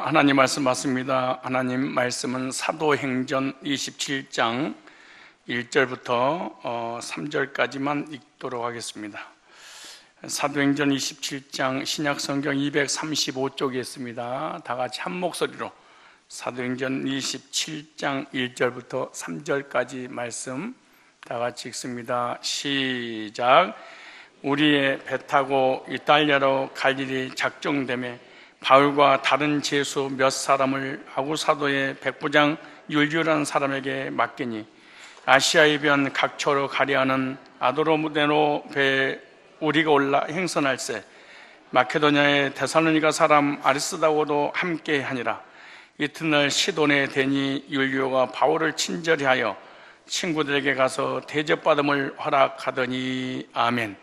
하나님 말씀 맞습니다. 하나님 말씀은 사도행전 27장 1절부터 3절까지만 읽도록 하겠습니다. 사도행전 27장 신약성경 235쪽에 있습니다. 다 같이 한 목소리로 사도행전 27장 1절부터 3절까지 말씀 다 같이 읽습니다. 시작. 우리의 배 타고 이탈리아로 갈 일이 작정되매 바울과 다른 제수 몇 사람을 아구사도의 백부장 율리오라는 사람에게 맡기니 아시아의 변 각처로 가려 하는 아드로무데로 배에 우리가 올라 행선할세 마케도냐의 데살로니가 사람 아리스다고도 함께 하니라. 이튿날 시돈에 대니 율리오가 바울을 친절히 하여 친구들에게 가서 대접받음을 허락하더니. 아멘.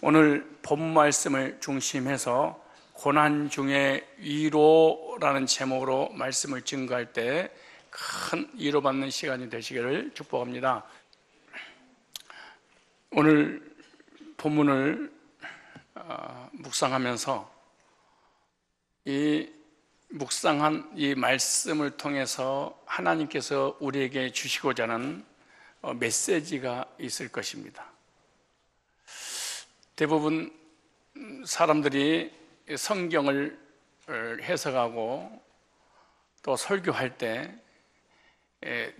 오늘 본 말씀을 중심해서 고난 중에 위로라는 제목으로 말씀을 증거할 때 큰 위로받는 시간이 되시기를 축복합니다. 오늘 본문을 묵상하면서 이 묵상한 이 말씀을 통해서 하나님께서 우리에게 주시고자 하는 메시지가 있을 것입니다. 대부분 사람들이 성경을 해석하고 또 설교할 때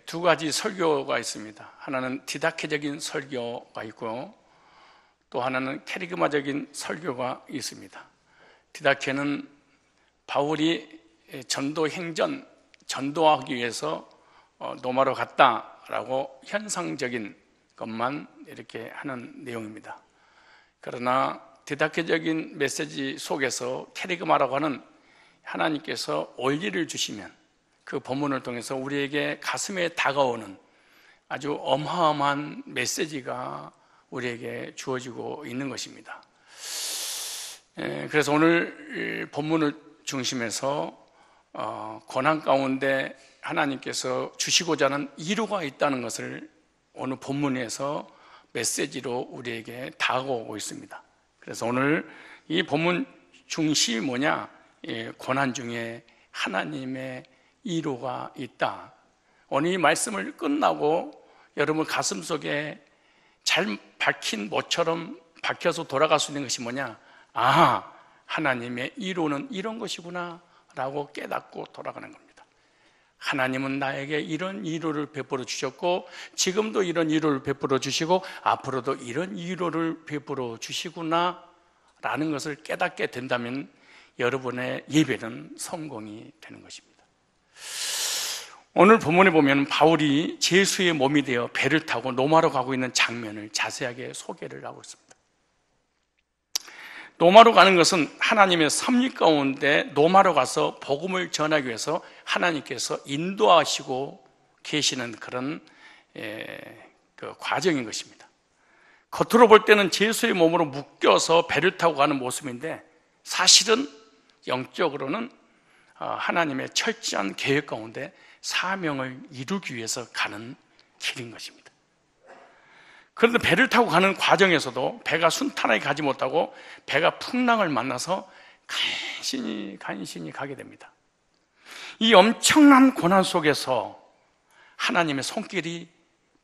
두 가지 설교가 있습니다. 하나는 디다케적인 설교가 있고 또 하나는 캐리그마적인 설교가 있습니다. 디다케는 바울이 전도하기 위해서 로마로 갔다라고 현상적인 것만 이렇게 하는 내용입니다. 그러나 디다케적인 메시지 속에서 캐리그마라고 하는 하나님께서 원리를 주시면 그 본문을 통해서 우리에게 가슴에 다가오는 아주 어마어마한 메시지가 우리에게 주어지고 있는 것입니다. 그래서 오늘 본문을 중심해서 고난 가운데 하나님께서 주시고자 하는 위로가 있다는 것을 오늘 본문에서 메시지로 우리에게 다가오고 있습니다. 그래서 오늘 이 본문 중심이 뭐냐? 고난 중에 하나님의 위로가 있다. 오늘 이 말씀을 끝나고 여러분 가슴속에 잘 박힌 못처럼 박혀서 돌아갈 수 있는 것이 뭐냐? 아, 하나님의 위로는 이런 것이구나 라고 깨닫고 돌아가는 겁니다. 하나님은 나에게 이런 위로를 베풀어 주셨고 지금도 이런 위로를 베풀어 주시고 앞으로도 이런 위로를 베풀어 주시구나 라는 것을 깨닫게 된다면 여러분의 예배는 성공이 되는 것입니다. 오늘 본문에 보면 바울이 제수의 몸이 되어 배를 타고 로마로 가고 있는 장면을 자세하게 소개를 하고 있습니다. 로마로 가는 것은 하나님의 섭리 가운데 로마로 가서 복음을 전하기 위해서 하나님께서 인도하시고 계시는 그런 그 과정인 것입니다. 겉으로 볼 때는 제수의 몸으로 묶여서 배를 타고 가는 모습인데 사실은 영적으로는 하나님의 철저한 계획 가운데 사명을 이루기 위해서 가는 길인 것입니다. 그런데 배를 타고 가는 과정에서도 배가 순탄하게 가지 못하고 배가 풍랑을 만나서 간신히 가게 됩니다. 이 엄청난 고난 속에서 하나님의 손길이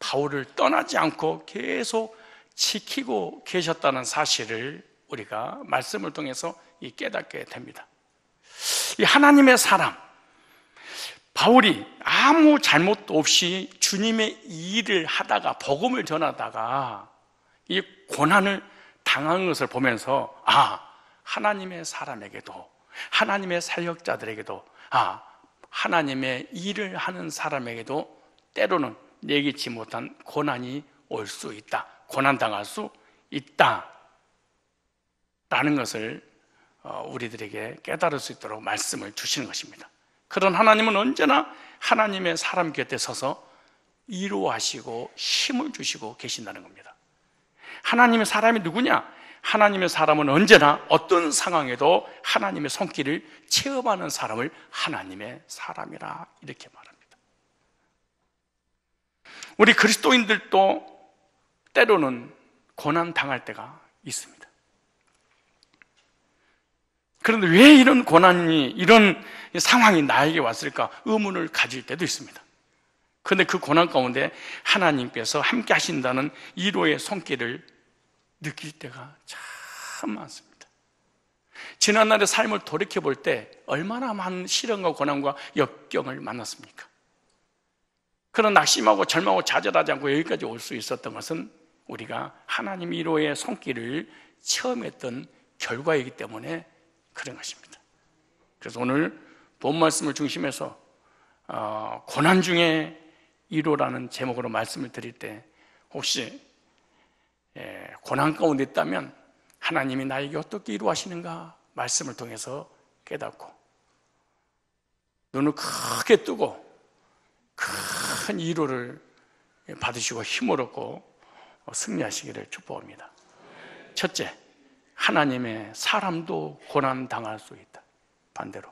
바울을 떠나지 않고 계속 지키고 계셨다는 사실을 우리가 말씀을 통해서 깨닫게 됩니다. 이 하나님의 사람 바울이 아무 잘못도 없이 주님의 일을 하다가 복음을 전하다가 이 고난을 당한 것을 보면서 하나님의 사람에게도 하나님의 사역자들에게도 하나님의 일을 하는 사람에게도 때로는 예기치 못한 고난이 올 수 있다, 고난당할 수 있다 라는 것을 우리들에게 깨달을 수 있도록 말씀을 주시는 것입니다. 그런 하나님은 언제나 하나님의 사람 곁에 서서 위로하시고 힘을 주시고 계신다는 겁니다. 하나님의 사람이 누구냐? 하나님의 사람은 언제나 어떤 상황에도 하나님의 손길을 체험하는 사람을 하나님의 사람이라 이렇게 말합니다. 우리 그리스도인들도 때로는 고난 당할 때가 있습니다. 그런데 왜 이런 고난이, 이런 상황이 나에게 왔을까? 의문을 가질 때도 있습니다. 그런데 그 고난 가운데 하나님께서 함께 하신다는 위로의 손길을 느낄 때가 참 많습니다. 지난날의 삶을 돌이켜볼 때 얼마나 많은 시련과 고난과 역경을 만났습니까? 그런 낙심하고 절망하고 좌절하지 않고 여기까지 올 수 있었던 것은 우리가 하나님 위로의 손길을 체험했던 결과이기 때문에 그런 것입니다. 그래서 오늘 본 말씀을 중심해서 고난 중에 위로라는 제목으로 말씀을 드릴 때 혹시 고난 가운데 있다면 하나님이 나에게 어떻게 위로하시는가 말씀을 통해서 깨닫고 눈을 크게 뜨고 큰 위로를 받으시고 힘을 얻고 승리하시기를 축복합니다. 첫째, 하나님의 사람도 고난 당할 수 있다. 반대로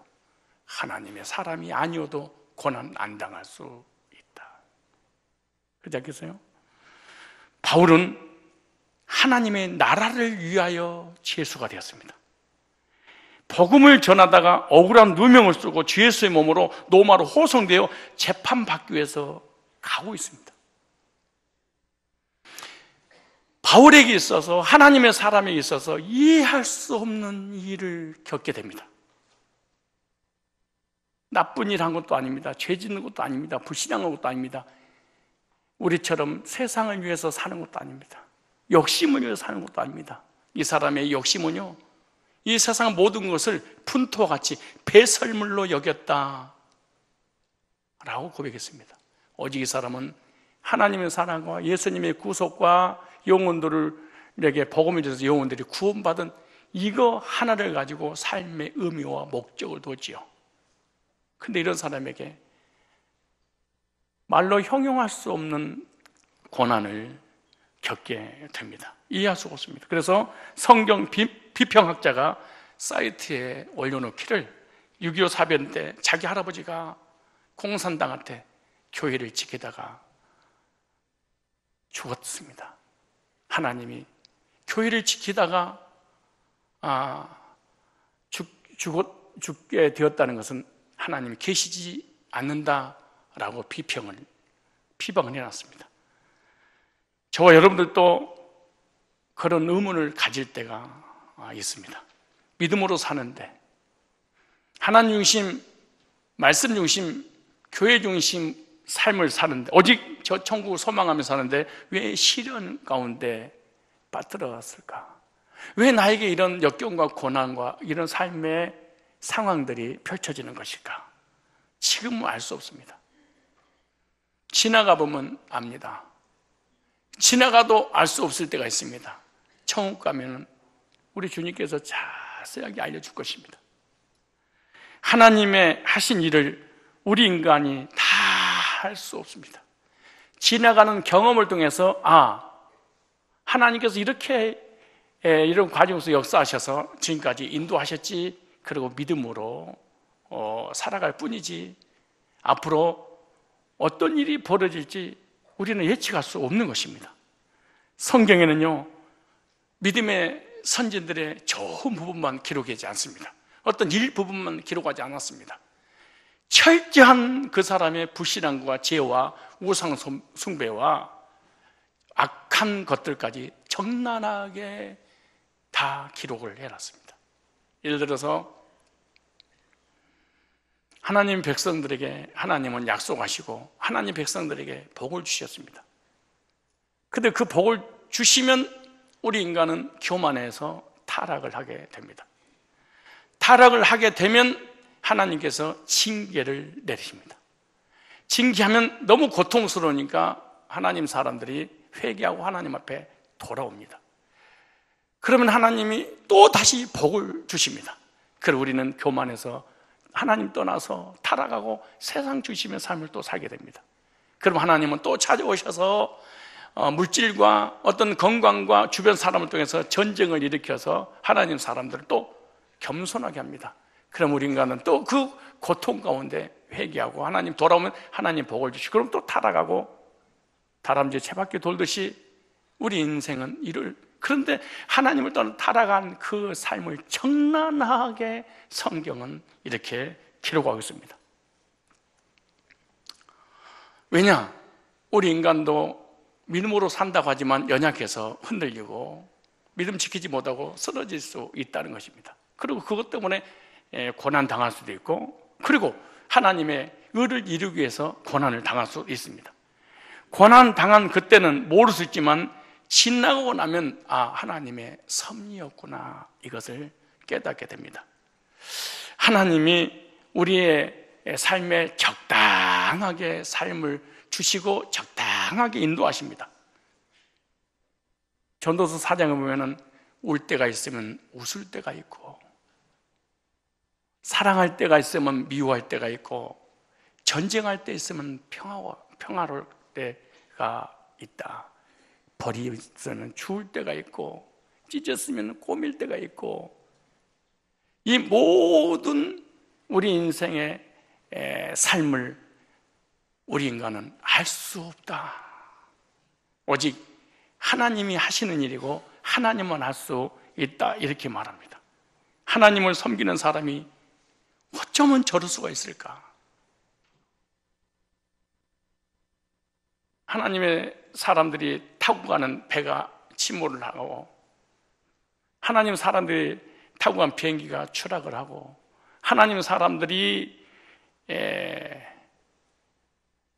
하나님의 사람이 아니어도 고난 안 당할 수 있다. 그렇지 않겠어요? 바울은 하나님의 나라를 위하여 죄수가 되었습니다. 복음을 전하다가 억울한 누명을 쓰고 주 예수의 몸으로 로마로 호송되어 재판받기 위해서 가고 있습니다. 바울에게 있어서, 하나님의 사람에게 있어서 이해할 수 없는 일을 겪게 됩니다. 나쁜 일 한 것도 아닙니다. 죄 짓는 것도 아닙니다. 불신앙한 것도 아닙니다. 우리처럼 세상을 위해서 사는 것도 아닙니다. 욕심을 위해서 사는 것도 아닙니다. 이 사람의 욕심은요, 이 세상 모든 것을 푼토와 같이 배설물로 여겼다 라고 고백했습니다. 오직 이 사람은 하나님의 사랑과 예수님의 구속과 영혼들에게 복음을 줘서 영혼들이 구원받은 이거 하나를 가지고 삶의 의미와 목적을 두었지요. 근데 이런 사람에게 말로 형용할 수 없는 고난을 겪게 됩니다. 이해할 수가 없습니다. 그래서 성경 비평학자가 사이트에 올려놓기를 6.25 사변 때 자기 할아버지가 공산당한테 교회를 지키다가 죽었습니다. 하나님이 교회를 지키다가 죽게 되었다는 것은 하나님이 계시지 않는다라고 비방을 해놨습니다. 저와 여러분들도 그런 의문을 가질 때가 있습니다. 믿음으로 사는데 하나님 중심, 말씀 중심, 교회 중심 삶을 사는데 오직 저 천국을 소망하며 사는데 왜 시련 가운데 빠뜨려갔을까? 왜 나에게 이런 역경과 고난과 이런 삶의 상황들이 펼쳐지는 것일까? 지금은 알 수 없습니다. 지나가 보면 압니다. 지나가도 알 수 없을 때가 있습니다. 천국 가면은 우리 주님께서 자세하게 알려줄 것입니다. 하나님의 하신 일을 우리 인간이 다 할 수 없습니다. 지나가는 경험을 통해서 하나님께서 이렇게 이런 과정에서 역사하셔서 지금까지 인도하셨지, 그리고 믿음으로 살아갈 뿐이지 앞으로 어떤 일이 벌어질지 우리는 예측할 수 없는 것입니다. 성경에는요, 믿음의 선진들의 좋은 부분만 기록하지 않습니다. 어떤 일 부분만 기록하지 않았습니다. 철저한 그 사람의 불신앙과 죄와 우상 숭배와 악한 것들까지 적나라하게 다 기록을 해놨습니다. 예를 들어서 하나님 백성들에게 하나님은 약속하시고 하나님 백성들에게 복을 주셨습니다. 그런데 그 복을 주시면 우리 인간은 교만해서 타락을 하게 됩니다. 타락을 하게 되면 하나님께서 징계를 내리십니다. 징계하면 너무 고통스러우니까 하나님 사람들이 회개하고 하나님 앞에 돌아옵니다. 그러면 하나님이 또 다시 복을 주십니다. 그리고 우리는 교만해서 하나님 떠나서 타락하고 세상 중심의 삶을 또 살게 됩니다. 그럼 하나님은 또 찾아오셔서 물질과 어떤 건강과 주변 사람을 통해서 전쟁을 일으켜서 하나님 사람들을 또 겸손하게 합니다. 그럼 우리 인간은 또 그 고통 가운데 회개하고 하나님 돌아오면 하나님 복을 주시고, 그럼 또 타락하고 다람쥐 채바퀴 돌듯이 우리 인생은 이를 그런데 하나님을 떠나 타락한 그 삶을 청란하게 성경은 이렇게 기록하고 있습니다. 왜냐? 우리 인간도 믿음으로 산다고 하지만 연약해서 흔들리고 믿음 지키지 못하고 쓰러질 수 있다는 것입니다. 그리고 그것 때문에 고난 당할 수도 있고, 그리고 하나님의 의를 이루기 위해서 고난을 당할 수 있습니다. 고난 당한 그때는 모를 수 있지만 지나고 나면 하나님의 섭리였구나, 이것을 깨닫게 됩니다. 하나님이 우리의 삶에 적당하게 삶을 주시고 적당하게 인도하십니다. 전도서 4장에 보면은 울 때가 있으면 웃을 때가 있고, 사랑할 때가 있으면 미워할 때가 있고, 전쟁할 때 있으면 평화로울 때가 있다. 벌이 있으면 추울 때가 있고, 찢었으면 꼬밀 때가 있고, 이 모든 우리 인생의 삶을 우리 인간은 알 수 없다. 오직 하나님이 하시는 일이고 하나님만 할 수 있다, 이렇게 말합니다. 하나님을 섬기는 사람이 어쩌면 저럴 수가 있을까? 하나님의 사람들이 타고 가는 배가 침몰을 하고, 하나님 사람들이 타고 간 비행기가 추락을 하고, 하나님 사람들이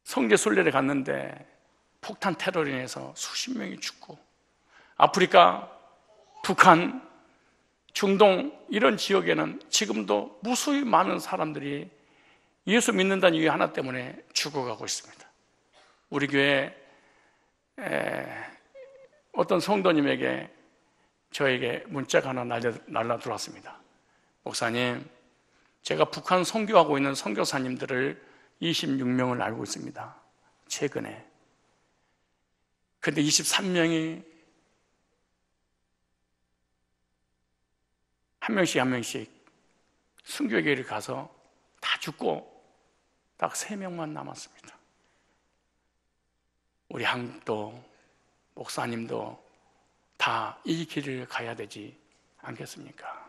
성지 순례를 갔는데 폭탄 테러로 인해서 수십 명이 죽고, 아프리카, 북한, 중동 이런 지역에는 지금도 무수히 많은 사람들이 예수 믿는다는 이유 하나 때문에 죽어가고 있습니다. 우리 교회 어떤 성도님에게 저에게 문자가 하나 날라 들어왔습니다. 목사님, 제가 북한 선교하고 있는 선교사님들을 26명을 알고 있습니다. 최근에. 근데 23명이 한 명씩 순교교회를 가서 다 죽고 딱 3명만 남았습니다. 우리 한국도 목사님도 다 이 길을 가야 되지 않겠습니까?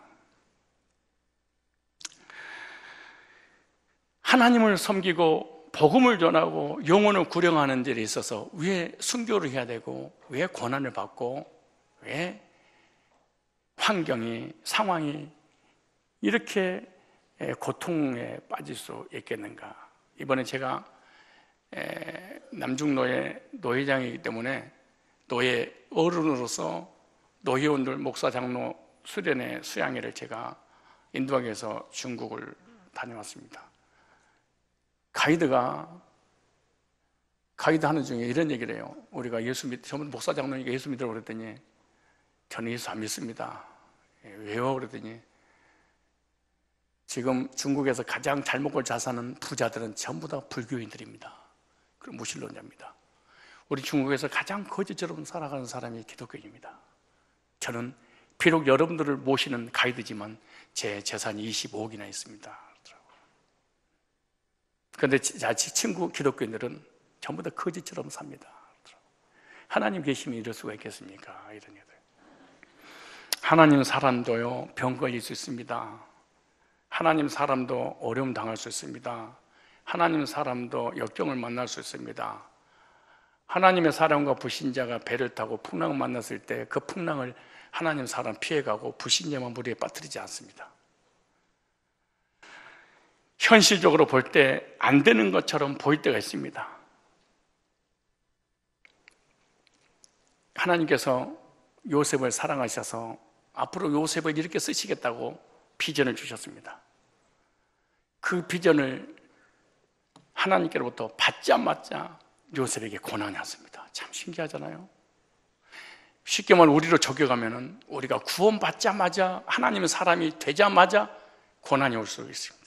하나님을 섬기고 복음을 전하고 영혼을 구령하는 일에 있어서 왜 순교를 해야 되고, 왜 고난을 받고, 왜 환경이, 상황이 이렇게 고통에 빠질 수 있겠는가? 이번에 제가 남중노회 노회장이기 때문에 노회 어른으로서 노회원들, 목사, 장로 수련회 수양회를 제가 인도하기 위해서 중국을 다녀왔습니다. 가이드 하는 중에 이런 얘기를 해요. 우리가 전부 목사, 장로니까 예수 믿으라고 그랬더니 저는 예수 안 믿습니다. 왜요? 그랬더니 지금 중국에서 가장 잘 먹고 잘 사는 부자들은 전부 다 불교인들입니다. 그리고 무신론자입니다. 우리 중국에서 가장 거지처럼 살아가는 사람이 기독교인입니다. 저는 비록 여러분들을 모시는 가이드지만 제 재산이 25억이나 있습니다. 그런데 제 친구 기독교인들은 전부 다 거지처럼 삽니다. 하나님 계시면 이럴 수가 있겠습니까? 이런 얘기들. 하나님 사람도요, 병 걸릴 수 있습니다. 하나님 사람도 어려움 당할 수 있습니다. 하나님 사람도 역경을 만날 수 있습니다. 하나님의 사람과 불신자가 배를 타고 풍랑을 만났을 때 그 풍랑을 하나님 사람 피해가고 불신자만 물 위에 빠뜨리지 않습니다. 현실적으로 볼 때 안 되는 것처럼 보일 때가 있습니다. 하나님께서 요셉을 사랑하셔서 앞으로 요셉을 이렇게 쓰시겠다고 비전을 주셨습니다. 그 비전을 하나님께로부터 받자마자 요셉에게 고난이 왔습니다. 참 신기하잖아요. 쉽게 말해 우리로 적용하면 우리가 구원받자마자, 하나님의 사람이 되자마자 고난이 올 수 있습니다.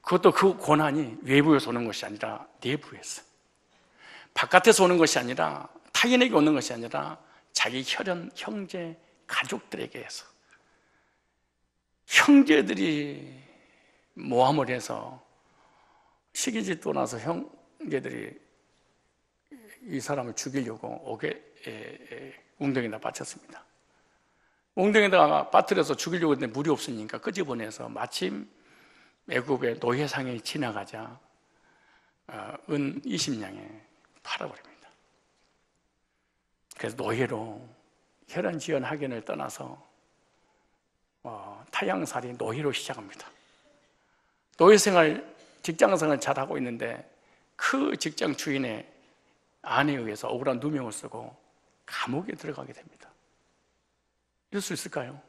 그것도 그 고난이 외부에서 오는 것이 아니라 내부에서, 바깥에서 오는 것이 아니라, 타인에게 오는 것이 아니라 자기 혈연, 형제, 가족들에게서, 형제들이 모함을 해서 시기질 떠나서 형제들이 이 사람을 죽이려고 옥에 웅덩이에다 바쳤습니다. 웅덩이에다가 빠뜨려서 죽이려고 했는데 물이 없으니까 끄집어내서 마침 애굽의 노예상에 지나가자 은 20냥에 팔아버립니다. 그래서 노예로 혈안지연 학연을 떠나서 타향살이 노예로 시작합니다. 노예생활, 직장생활 잘하고 있는데 그 직장 주인의 아내에 의해서 억울한 누명을 쓰고 감옥에 들어가게 됩니다. 이럴 수 있을까요?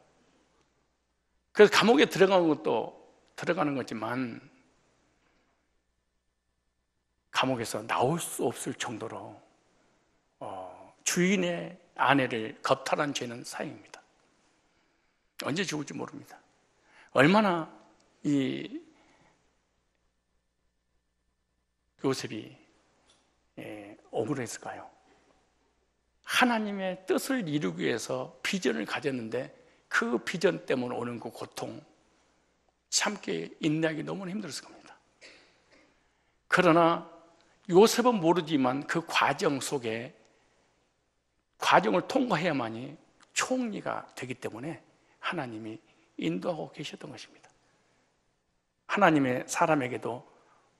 그래서 감옥에 들어가는 것도 들어가는 거지만 감옥에서 나올 수 없을 정도로 주인의 아내를 겁탈한 죄는 사형입니다. 언제 죽을지 모릅니다. 얼마나 이 요셉이 억울했을까요? 하나님의 뜻을 이루기 위해서 비전을 가졌는데 그 비전 때문에 오는 그 고통, 참게 인내하기 너무 힘들었을 겁니다. 그러나 요셉은 모르지만 그 과정 속에 과정을 통과해야만이 총리가 되기 때문에 하나님이 인도하고 계셨던 것입니다. 하나님의 사람에게도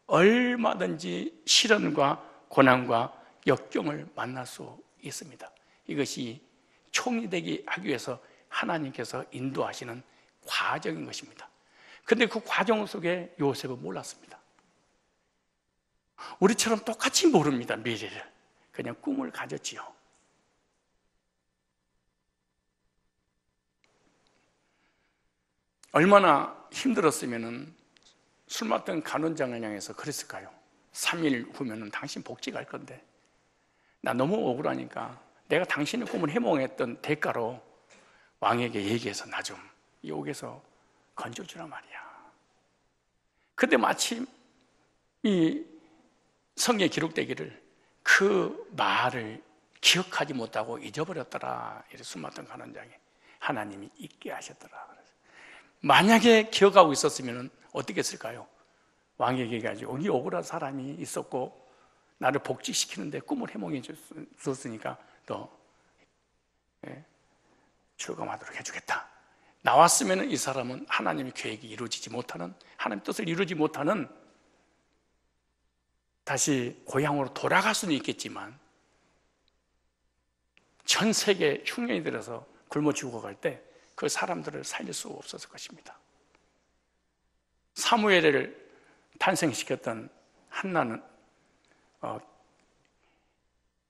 얼마든지 시련과 고난과 역경을 만날 수 있습니다. 이것이 총리 되기 하기 위해서 하나님께서 인도하시는 과정인 것입니다. 그런데 그 과정 속에 요셉은 몰랐습니다. 우리처럼 똑같이 모릅니다. 미래를. 그냥 꿈을 가졌지요. 얼마나 힘들었으면 술 맡던 간원장을 향해서 그랬을까요? 3일 후면 당신 복직 할 건데 나 너무 억울하니까 내가 당신의 꿈을 해몽했던 대가로 왕에게 얘기해서 나 좀 이 옥에서 건져주란 말이야. 근데 마침 이 성경에 기록되기를 그 말을 기억하지 못하고 잊어버렸더라. 이래 술 맡던 간원장이 하나님이 잊게 하셨더라. 만약에 기억하고 있었으면 어떻게 했을까요? 왕에게 얘기하죠. 이 억울한 사람이 있었고 나를 복직시키는데 꿈을 해몽해 줬으니까 너 출감하도록 해주겠다. 나왔으면 이 사람은 하나님의 계획이 이루어지지 못하는, 하나님의 뜻을 이루지 못하는, 다시 고향으로 돌아갈 수는 있겠지만 전 세계 흉년이 들어서 굶어 죽어갈 때 그 사람들을 살릴 수 없었을 것입니다. 사무엘을 탄생시켰던 한나는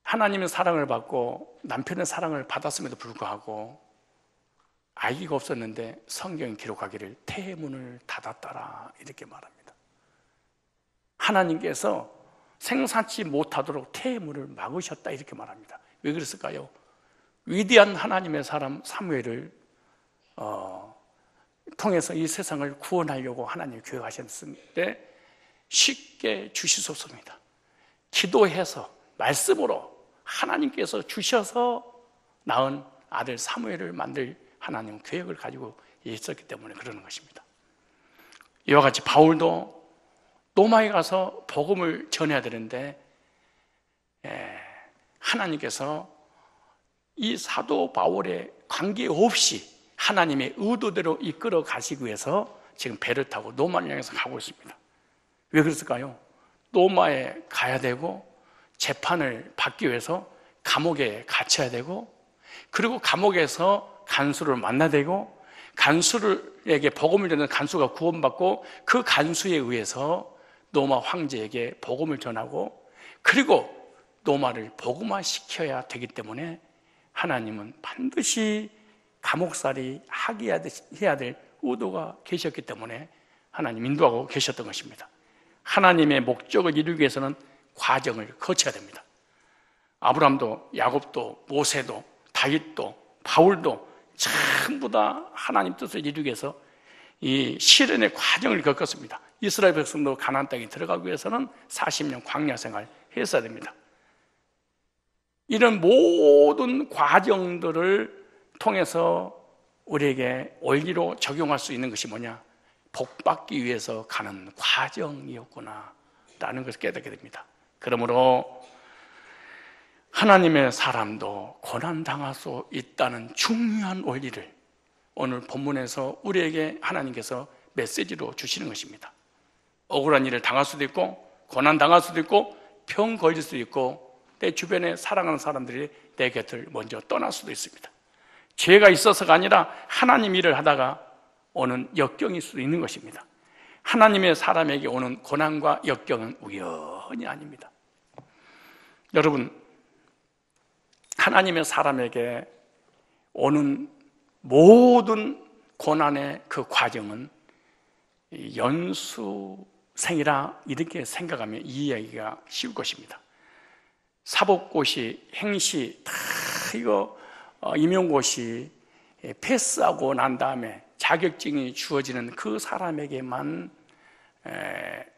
하나님의 사랑을 받고 남편의 사랑을 받았음에도 불구하고 아기가 없었는데 성경이 기록하기를 태문을 닫았더라 이렇게 말합니다. 하나님께서 생산치 못하도록 태문을 막으셨다 이렇게 말합니다. 왜 그랬을까요? 위대한 하나님의 사람 사무엘을 통해서 이 세상을 구원하려고 하나님이 계획하셨는데 쉽게 주실 수 없습니다. 기도해서 말씀으로 하나님께서 주셔서 낳은 아들 사무엘을 만들 하나님 계획을 가지고 있었기 때문에 그러는 것입니다. 이와 같이 바울도 로마에 가서 복음을 전해야 되는데 하나님께서 이 사도 바울의 관계없이 하나님의 의도대로 이끌어 가시기 위해서 지금 배를 타고 로마를 향해서 가고 있습니다. 왜 그랬을까요? 로마에 가야 되고 재판을 받기 위해서 감옥에 갇혀야 되고 그리고 감옥에서 간수를 만나야 되고 간수에게 복음을 전하는 간수가 구원받고 그 간수에 의해서 로마 황제에게 복음을 전하고 그리고 로마를 복음화시켜야 되기 때문에 하나님은 반드시 감옥살이 하게 해야 될 의도가 계셨기 때문에 하나님 인도하고 계셨던 것입니다. 하나님의 목적을 이루기 위해서는 과정을 거쳐야 됩니다. 아브라함도 야곱도 모세도 다윗도 바울도 전부 다 하나님 뜻을 이루기 위해서 이 시련의 과정을 겪었습니다. 이스라엘 백성도 가나안 땅에 들어가기 위해서는 40년 광야 생활 했어야 됩니다. 이런 모든 과정들을 통해서 우리에게 원리로 적용할 수 있는 것이 뭐냐? 복받기 위해서 가는 과정이었구나 라는 것을 깨닫게 됩니다. 그러므로 하나님의 사람도 고난당할 수 있다는 중요한 원리를 오늘 본문에서 우리에게 하나님께서 메시지로 주시는 것입니다. 억울한 일을 당할 수도 있고, 고난 당할 수도 있고, 병 걸릴 수도 있고, 내 주변에 사랑하는 사람들이 내 곁을 먼저 떠날 수도 있습니다. 죄가 있어서가 아니라 하나님 일을 하다가 오는 역경일 수도 있는 것입니다. 하나님의 사람에게 오는 고난과 역경은 우연이 아닙니다. 여러분, 하나님의 사람에게 오는 모든 고난의 그 과정은 연수생이라 이렇게 생각하면 이해하기가 쉬울 것입니다. 사법고시, 행시 다 이거 임용고시 패스하고 난 다음에 자격증이 주어지는 그 사람에게만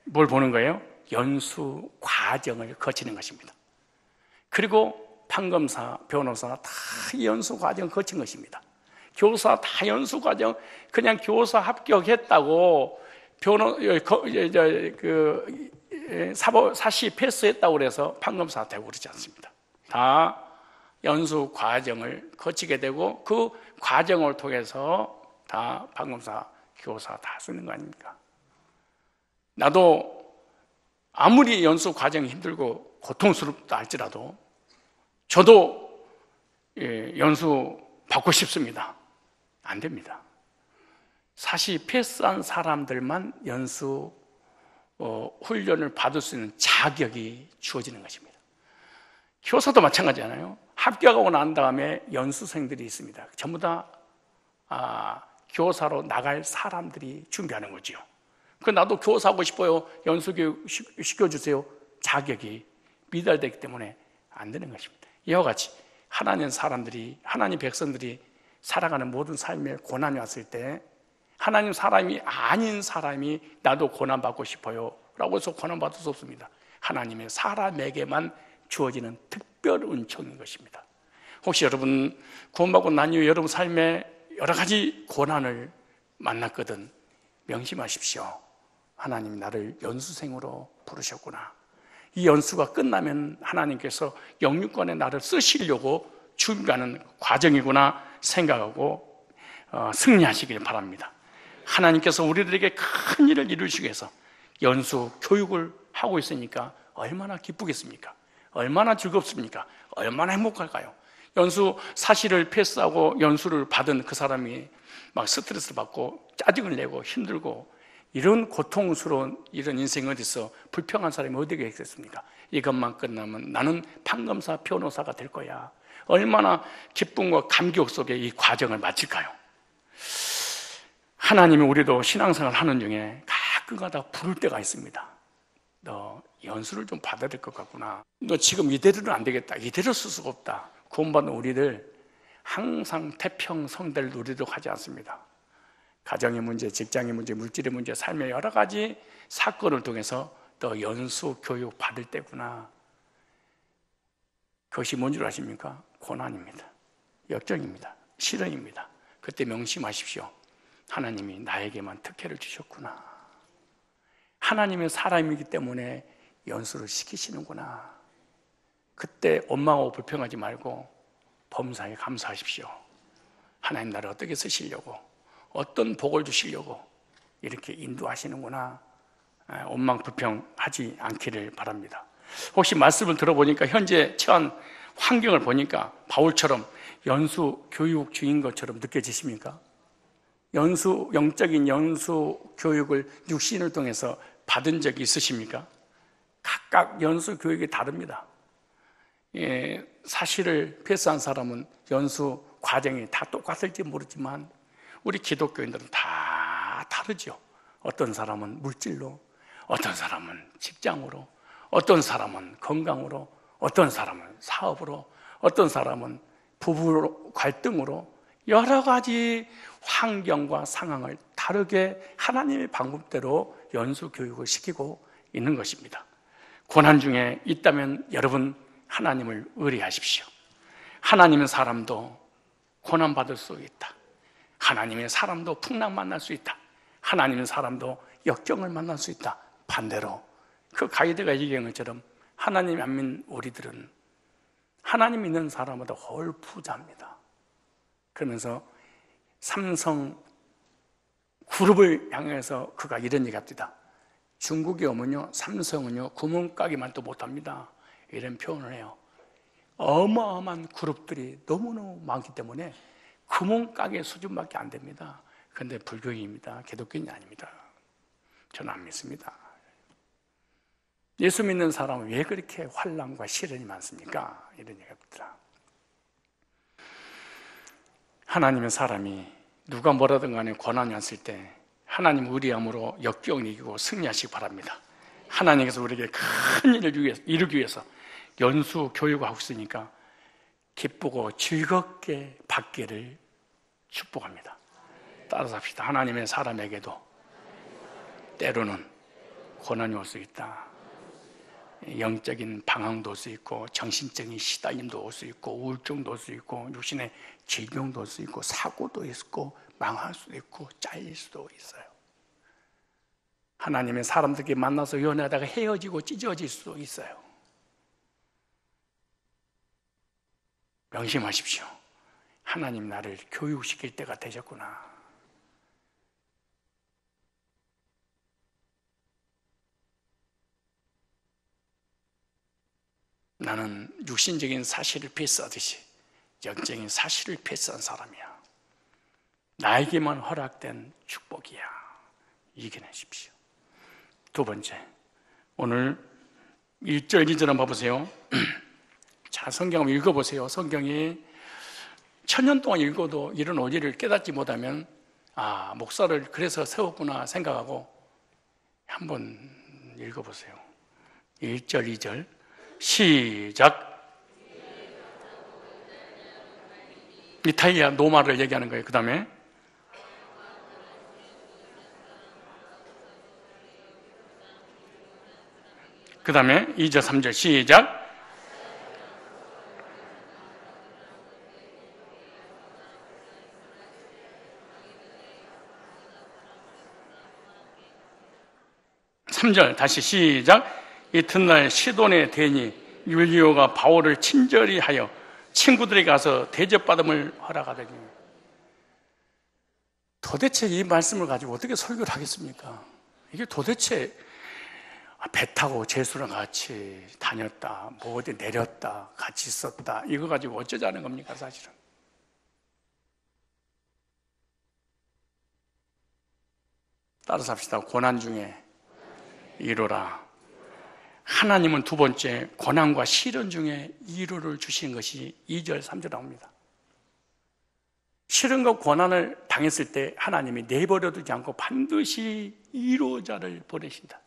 뭘 보는 거예요? 연수 과정을 거치는 것입니다. 그리고 판검사, 변호사 다 연수 과정 거친 것입니다. 교사 다 연수 과정, 그냥 교사 합격했다고 사시 패스했다고 그래서 판검사 되고 그러지 않습니다. 다 연수 과정을 거치게 되고 그 과정을 통해서 다 판검사, 교사 다 쓰는 거 아닙니까? 나도 아무리 연수 과정이 힘들고 고통스럽다 할지라도 저도 연수 받고 싶습니다. 안 됩니다. 사실 패스한 사람들만 연수 훈련을 받을 수 있는 자격이 주어지는 것입니다. 교사도 마찬가지잖아요. 합격하고 난 다음에 연수생들이 있습니다. 전부 다 교사로 나갈 사람들이 준비하는 거죠. 나도 교사하고 싶어요. 연수교육 시켜주세요. 자격이 미달되기 때문에 안 되는 것입니다. 이와 같이 하나님 사람들이, 하나님 백성들이 살아가는 모든 삶에 고난이 왔을 때 하나님 사람이 아닌 사람이 나도 고난받고 싶어요 라고 해서 고난받을 수 없습니다. 하나님의 사람에게만 주어지는 특별 은총인 것입니다. 혹시 여러분 구원받고 난 이후에 여러분 삶에 여러 가지 고난을 만났거든 명심하십시오. 하나님이 나를 연수생으로 부르셨구나. 이 연수가 끝나면 하나님께서 영육간에 나를 쓰시려고 준비하는 과정이구나 생각하고 승리하시길 바랍니다. 하나님께서 우리들에게 큰 일을 이루시기 위해서 연수 교육을 하고 있으니까 얼마나 기쁘겠습니까? 얼마나 즐겁습니까? 얼마나 행복할까요? 연수 사실을 패스하고 연수를 받은 그 사람이 막 스트레스 받고 짜증을 내고 힘들고 이런 고통스러운 이런 인생이 어디서 불평한 사람이 어디가 있겠습니까? 이것만 끝나면 나는 판검사, 변호사가 될 거야. 얼마나 기쁨과 감격 속에 이 과정을 마칠까요? 하나님이 우리도 신앙생활 하는 중에 가끔가다 부를 때가 있습니다. 너 연수를 좀 받아야 될 것 같구나. 너 지금 이대로는 안 되겠다. 이대로 쓸 수가 없다. 구원받는 우리들 항상 태평성대를 누리도록 하지 않습니다. 가정의 문제, 직장의 문제, 물질의 문제, 삶의 여러 가지 사건을 통해서 너 연수 교육 받을 때구나. 그것이 뭔 줄 아십니까? 고난입니다. 역경입니다. 시련입니다. 그때 명심하십시오. 하나님이 나에게만 특혜를 주셨구나. 하나님의 사람이기 때문에 연수를 시키시는구나. 그때 원망하고 불평하지 말고 범사에 감사하십시오. 하나님 나를 어떻게 쓰시려고, 어떤 복을 주시려고 이렇게 인도하시는구나. 원망 불평하지 않기를 바랍니다. 혹시 말씀을 들어보니까 현재 처한 환경을 보니까 바울처럼 연수 교육주인 것처럼 느껴지십니까? 영적인 연수 교육을 육신을 통해서 받은 적이 있으십니까? 각각 연수 교육이 다릅니다. 사실을 패스한 사람은 연수 과정이 다 똑같을지 모르지만 우리 기독교인들은 다 다르죠. 어떤 사람은 물질로, 어떤 사람은 직장으로, 어떤 사람은 건강으로, 어떤 사람은 사업으로, 어떤 사람은 부부 갈등으로 여러 가지 환경과 상황을 다르게 하나님의 방법대로 연수 교육을 시키고 있는 것입니다. 고난 중에 있다면 여러분 하나님을 의뢰하십시오. 하나님의 사람도 고난받을 수 있다. 하나님의 사람도 풍랑 만날 수 있다. 하나님의 사람도 역경을 만날 수 있다. 반대로 그 가이드가 얘기한 것처럼 하나님 안 믿는 우리들은 하나님 믿는 사람보다 훨 부자입니다. 그러면서 삼성 그룹을 향해서 그가 이런 얘기 합니다. 중국에 오면요, 삼성은요, 구멍가게만 또 못합니다. 이런 표현을 해요. 어마어마한 그룹들이 너무너무 많기 때문에 구멍가게 수준밖에 안 됩니다. 그런데 불교인입니다. 기독교인이 아닙니다. 저는 안 믿습니다. 예수 믿는 사람은 왜 그렇게 환난과 시련이 많습니까? 이런 얘기입니다. 하나님의 사람이 누가 뭐라든 간에 고난이 왔을 때 하나님 의리함으로 역경을 이기고 승리하시기 바랍니다. 하나님께서 우리에게 큰 일을 이루기 위해서 연수 교육을 하고 있으니까 기쁘고 즐겁게 받기를 축복합니다. 따라서 합시다. 하나님의 사람에게도 때로는 고난이 올 수 있다. 영적인 방황도 올 수 있고, 정신적인 시달림도 올 수 있고, 우울증도 올 수 있고, 육신의 질병도 올 수 있고, 사고도 있고, 망할 수도 있고, 잘릴 수도 있어요. 하나님의 사람들끼리 만나서 연애하다가 헤어지고 찢어질 수도 있어요. 명심하십시오. 하나님 나를 교육시킬 때가 되셨구나. 나는 육신적인 사실을 패스하듯이 영적인 사실을 패스한 사람이야. 나에게만 허락된 축복이야. 이겨내십시오. 두 번째, 오늘 1절, 2절 한번 봐보세요. 자, 성경 한번 읽어보세요. 성경이 1000년 동안 읽어도 이런 원리를 깨닫지 못하면 아, 목사를 그래서 세웠구나 생각하고 한번 읽어보세요. 1절, 2절 시작. 이탈리아 노마를 얘기하는 거예요. 그 다음에 그 다음에 2절, 3절 시작. 삼절 다시 시작. 이튿날 시돈의 대니 율리오가 바울을 친절히 하여 친구들에게 가서 대접받음을 허락하더니. 도대체 이 말씀을 가지고 어떻게 설교를 하겠습니까? 이게 도대체 배 타고 제수랑 같이 다녔다, 뭐 어디 내렸다, 같이 있었다, 이거 가지고 어쩌자는 겁니까, 사실은? 따라서 합시다. 고난 중에 이루라. 하나님은 두 번째, 고난과 시련 중에 이루를 주시는 것이 2절, 3절 나옵니다. 시련과 고난을 당했을 때 하나님이 내버려 두지 않고 반드시 이루자를 보내신다.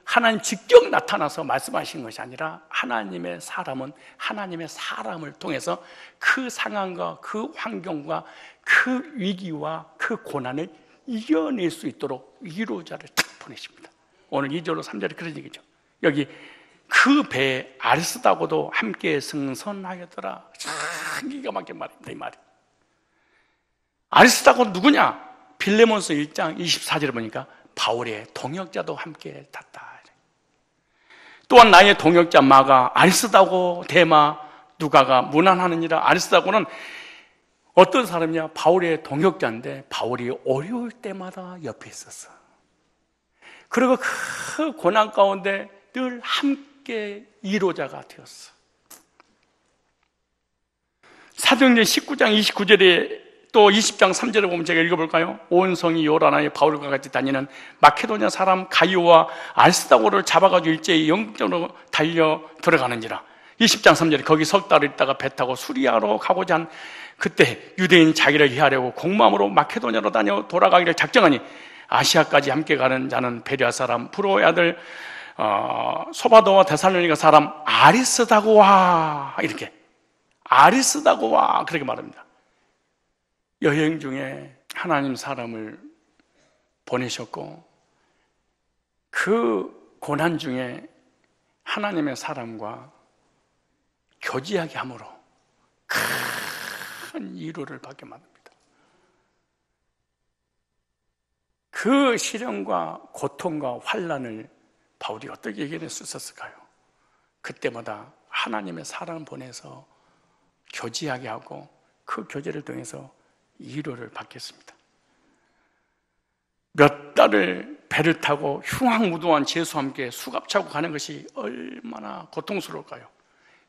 하나님 직접 나타나서 말씀하시는 것이 아니라 하나님의 사람은 하나님의 사람을 통해서 그 상황과 그 환경과 그 위기와 그 고난을 이겨낼 수 있도록 위로자를 딱 보내십니다. 오늘 2절로 3절이 그런 얘기죠. 여기 그 배에 아리스다고도 함께 승선하였더라. 참 기가 막힌 말입니다. 이 말이. 아리스다고 누구냐? 빌레몬서 1장 24절에 보니까 바울의 동역자도 함께 탔다. 또한 나의 동역자 마가 아리스다고 데마 누가가 문안하느니라. 아리스다고는 어떤 사람이냐? 바울의 동역자인데 바울이 어려울 때마다 옆에 있었어. 그리고 그 고난 가운데 늘 함께 이로자가 되었어. 사도행전 19장 29절에 또 20장 3절에 보면 제가 읽어볼까요? 온 성이 요란하여 바울과 같이 다니는 마케도냐 사람 가이오와 알스다고를 잡아가지고 일제히 영적으로 달려 들어가는지라. 20장 3절에 거기 석 달을 있다가 배 타고 수리아로 가고자 한 그때 유대인이 자기를 해하려고 공마음으로 마케도냐로 다녀 돌아가기를 작정하니 아시아까지 함께 가는 자는 베레아 사람 프로의 아들 소바도와 데살로니가 사람 아리스다고와, 이렇게 아리스다고와 그렇게 말합니다. 여행 중에 하나님 사람을 보내셨고 그 고난 중에 하나님의 사람과 교제하게 함으로 큰 위로를 받게 만듭니다. 그 시련과 고통과 환난을 바울이 어떻게 이겨낼 수 있었을까요? 그때마다 하나님의 사람을 보내서 교제하게 하고 그 교제를 통해서 위로를 받겠습니다. 몇 달을 배를 타고 흉악무도한 죄수와 함께 수갑차고 가는 것이 얼마나 고통스러울까요?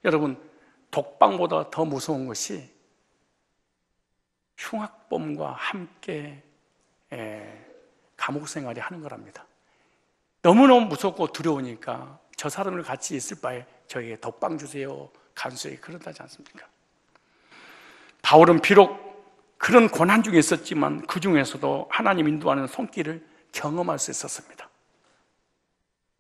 여러분, 독방보다 더 무서운 것이 흉악범과 함께 감옥 생활이 하는 거랍니다. 너무너무 무섭고 두려우니까 저 사람을 같이 있을 바에 저에게 독방 주세요, 간수에게 그런다지 않습니까? 바울은 비록 그런 고난 중에 있었지만 그 중에서도 하나님 인도하는 손길을 경험할 수 있었습니다.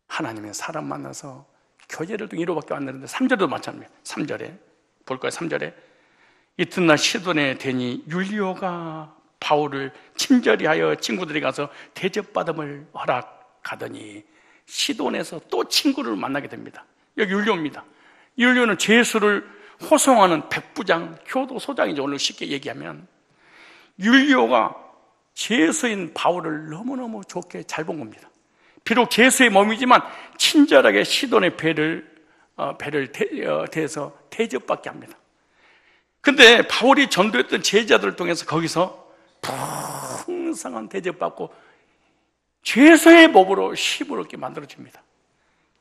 하나님의 사람 만나서 교제를 또 위로밖에 안 되는데 3절도 마찬가지입니다. 3절에 볼까요? 3절에 이튿날 시돈에 되니 율리오가 바울을 친절히 하여 친구들이 가서 대접받음을 허락하더니 시돈에서 또 친구를 만나게 됩니다. 여기 율리오입니다. 율리오는 죄수를 호송하는 백부장, 교도소장이죠. 오늘 쉽게 얘기하면 율리오가 죄수인 바울을 너무너무 좋게 잘 본 겁니다. 비록 죄수의 몸이지만 친절하게 시돈의 배를 대해서 대접받게 합니다. 근데 바울이 전도했던 제자들을 통해서 거기서 풍성한 대접받고 죄수의 몸으로 쉼을 얻게 만들어줍니다.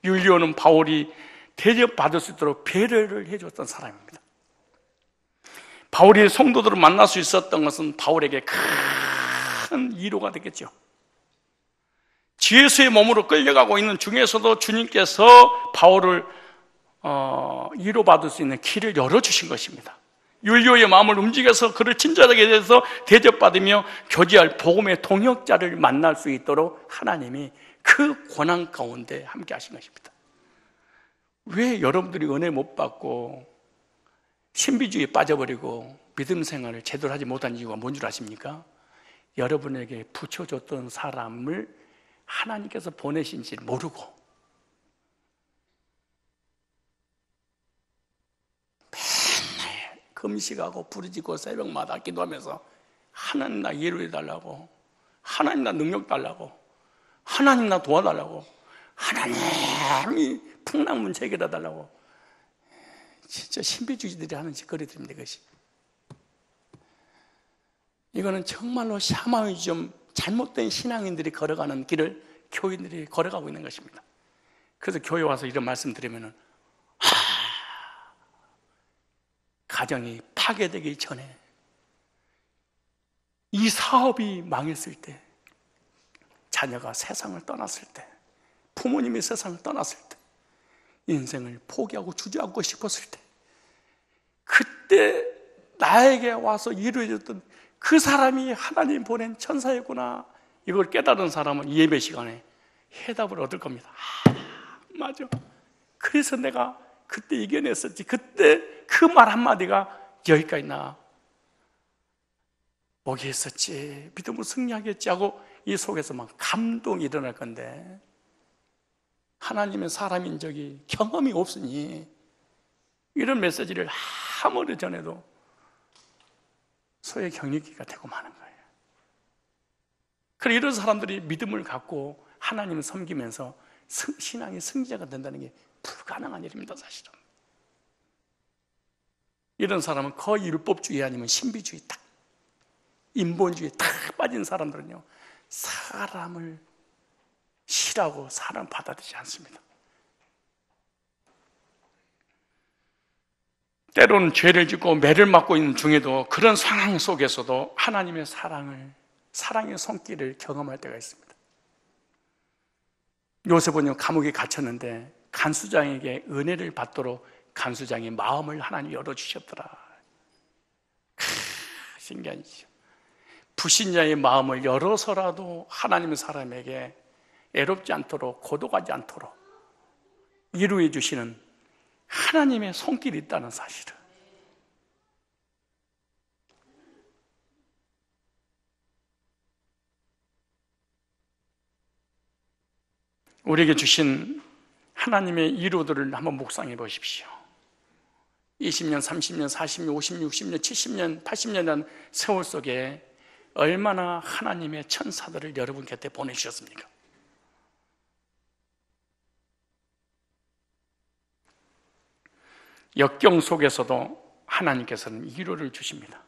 율리오는 바울이 대접받을 수 있도록 배려를 해줬던 사람입니다. 바울이 성도들을 만날 수 있었던 것은 바울에게 큰 위로가 됐겠죠. 죄수의 몸으로 끌려가고 있는 중에서도 주님께서 바울을 위로받을 수 있는 길을 열어주신 것입니다. 율리오의 마음을 움직여서 그를 친절하게 대해서 대접받으며 교제할 복음의 동역자를 만날 수 있도록 하나님이 그 고난 가운데 함께 하신 것입니다. 왜 여러분들이 은혜 못 받고 신비주의에 빠져버리고 믿음 생활을 제대로 하지 못한 이유가 뭔 줄 아십니까? 여러분에게 붙여줬던 사람을 하나님께서 보내신지 모르고 맨날 금식하고 부르짖고 새벽마다 기도하면서 하나님 나 위로해달라고, 하나님 나 능력 달라고, 하나님 나 도와달라고, 하나님이 풍랑문 해결해달라고 진짜 신비주의들이 하는 짓거리들입니다. 이것이 이거는 정말로 샤머니즘, 잘못된 신앙인들이 걸어가는 길을 교인들이 걸어가고 있는 것입니다. 그래서 교회 와서 이런 말씀 드리면은 가정이 파괴되기 전에, 이 사업이 망했을 때, 자녀가 세상을 떠났을 때, 부모님이 세상을 떠났을 때, 인생을 포기하고 주저앉고 싶었을 때, 그때 나에게 와서 위로해줬던 그 사람이 하나님 보낸 천사였구나, 이걸 깨달은 사람은 이 예배 시간에 해답을 얻을 겁니다. 맞아, 그래서 내가 그때 이겨냈었지, 그때 그 말 한마디가 여기까지 나 오게 했었지, 믿음으로 승리하겠지 하고 이 속에서 막 감동이 일어날 건데, 하나님의 사람인 적이 경험이 없으니 이런 메시지를 아무리 전해도 소의 경력기가 되고 마는 거예요. 그래, 이런 사람들이 믿음을 갖고 하나님을 섬기면서 신앙의 승자가 된다는 게 불가능한 일입니다. 사실은 이런 사람은 거의 율법주의 아니면 신비주의, 딱 인본주의에 딱 빠진 사람들은요, 사람을 싫어하고 사람 받아들이지 않습니다. 때로는 죄를 짓고 매를 맞고 있는 중에도, 그런 상황 속에서도 하나님의 사랑의 손길을 경험할 때가 있습니다. 요셉은요, 감옥에 갇혔는데 간수장에게 은혜를 받도록 간수장의 마음을 하나님 열어주셨더라. 신기하죠. 불신자의 마음을 열어서라도 하나님의 사람에게 애롭지 않도록, 고독하지 않도록 위로해 주시는 하나님의 손길이 있다는 사실을, 우리에게 주신 하나님의 위로들을 한번 묵상해 보십시오. 20년, 30년, 40년, 50년, 60년, 70년, 80년이라는 세월 속에 얼마나 하나님의 천사들을 여러분 곁에 보내주셨습니까? 역경 속에서도 하나님께서는 위로를 주십니다.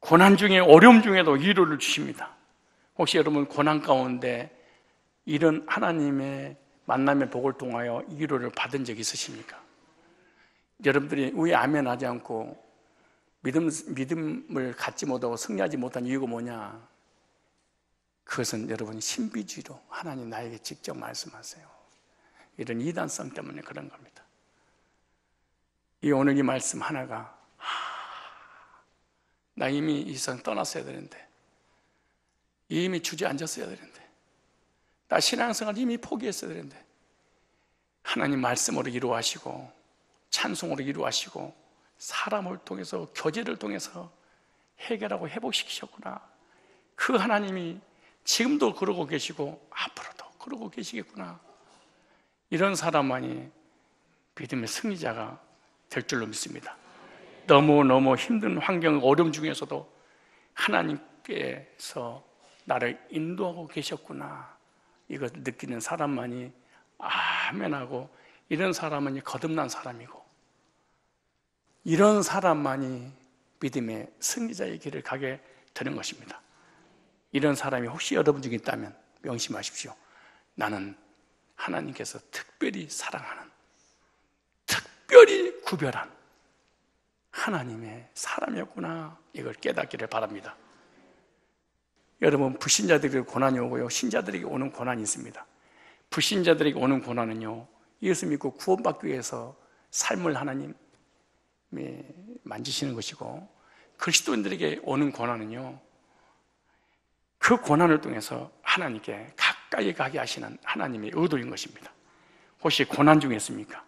고난 중에 어려움 중에도 위로를 주십니다. 혹시 여러분 고난 가운데 이런 하나님의 만남의 복을 통하여 위로를 받은 적 있으십니까? 여러분들이 왜 아멘 하지 않고 믿음을 갖지 못하고 승리하지 못한 이유가 뭐냐? 그것은 여러분 신비주의로 하나님 나에게 직접 말씀하세요. 이런 이단성 때문에 그런 겁니다. 오늘 이 말씀 하나가 나 이미 이 세상 떠났어야 되는데, 이미 주저앉았어야 되는데, 나 신앙생활 이미 포기했어야 되는데 하나님 말씀으로 이루하시고 찬송으로 이루하시고 사람을 통해서 교제를 통해서 해결하고 회복시키셨구나. 그 하나님이 지금도 그러고 계시고 앞으로도 그러고 계시겠구나. 이런 사람만이 믿음의 승리자가 될 줄로 믿습니다. 너무너무 힘든 환경, 어려움 중에서도 하나님께서 나를 인도하고 계셨구나, 이걸 느끼는 사람만이 아멘하고, 이런 사람은 거듭난 사람이고, 이런 사람만이 믿음의 승리자의 길을 가게 되는 것입니다. 이런 사람이 혹시 여러분 중에 있다면 명심하십시오. 나는 하나님께서 특별히 사랑하는, 특별히 구별한 하나님의 사람이었구나, 이걸 깨닫기를 바랍니다. 여러분, 불신자들에게 고난이 오고요, 신자들에게 오는 고난이 있습니다. 불신자들에게 오는 고난은요, 예수 믿고 구원받기 위해서 삶을 하나님이 만지시는 것이고, 그리스도인들에게 오는 고난은요, 그 고난을 통해서 하나님께 가까이 가게 하시는 하나님의 의도인 것입니다. 혹시 고난 중에 있습니까?